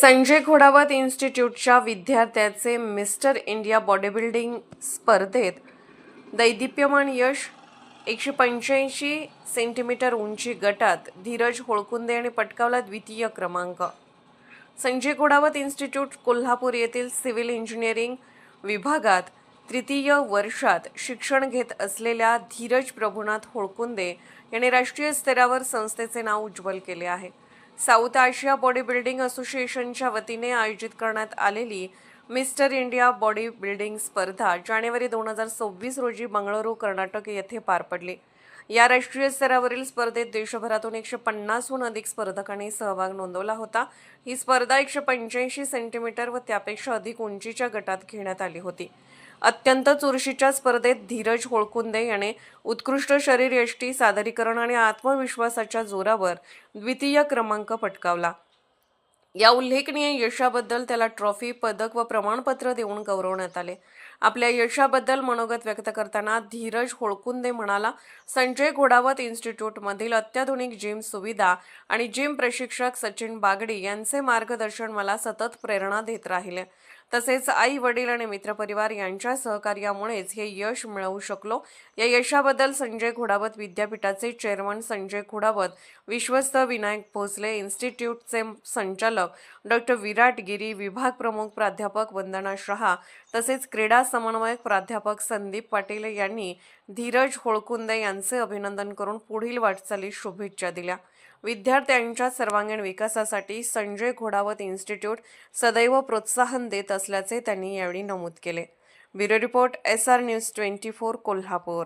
संजय घोडावत इन्स्टिट्यूटच्या विद्यार्थ्याचे mister India bodybuilding स्पर्धेत दैदिप्यमान यश 185 centimetre उंची गटात धीरज होळकुंदे यांनी पटकावला द्वितीय क्रमांक। संजय घोडावत इन्स्टिट्यूट कोल्हापूर येथील सिव्हिल इंजिनिअरिंग विभागात तृतीय वर्षात शिक्षण घेत असलेल्या धीरज प्रभुनाथ होळकुंदे यांनी राष्ट्रीय स्तरावर संस्थेचे नाव उज्ज्वल केले आहे। साऊथ आशिया बॉडी बिल्डिंग असोसिएशनच्या वतीने आयोजित करण्यात आलेली मिस्टर इंडिया बॉडी बिल्डिंग स्पर्धा जानेवारी 2026 रोजी बंगळुरू कर्नाटक येथे पार पडली। या राष्ट्रीय स्तरावरील स्पर्धेत देशभरातून 150हून अधिक स्पर्धकांनी सहभाग नोंदवला होता। ही स्पर्धा 185 सेंटीमीटर व त्यापेक्षा अधिक उंचीच्या गटात घेण्यात आली होती। अत्यंत चुरशीच्या स्पर्धेत धीरज होळकुंदे याने उत्कृष्ट शरीरयष्टी, सादरीकरण आणि आत्मविश्वासाच्या जोरावर द्वितीय क्रमांक पटकावला। या उल्लेखनीय यशाबद्दल त्याला ट्रॉफी, पदक व प्रमाणपत्र देऊन गौरवण्यात आले। आपल्या यशाबद्दल मनोगत व्यक्त करताना धीरज होळकुंदे म्हणाला, संजय घोडावत इन्स्टिट्यूटमधील अत्याधुनिक जिम सुविधा आणि जिम प्रशिक्षक सचिन बागडी यांचे मार्गदर्शन मला सतत प्रेरणा देत राहिले। तसेच आई वडील आणि मित्रपरिवार यांच्या सहकार्यामुळेच हे यश मिळवू शकलो। या यशाबद्दल संजय घोडावत विद्यापीठाचे चेअरमन संजय घोडावत, विश्वस्त विनायक भोसले, इन्स्टिट्यूटचे संचालक डॉक्टर विराट गिरी, विभाग प्रमुख प्राध्यापक वंदना शहा तसेच क्रीडा समन्वयक प्राध्यापक संदीप पाटील यांनी धीरज होळकुंदे यांचे अभिनंदन करून पुढील वाटचालीस शुभेच्छा दिल्या। विद्यार्थ्यांच्या सर्वांगीण विकासासाठी संजय घोडावत इन्स्टिट्यूट सदैव प्रोत्साहन देत असल्याचे त्यांनी यावेळी नमूद केले। Bureau report SR news 24 Kolhapur.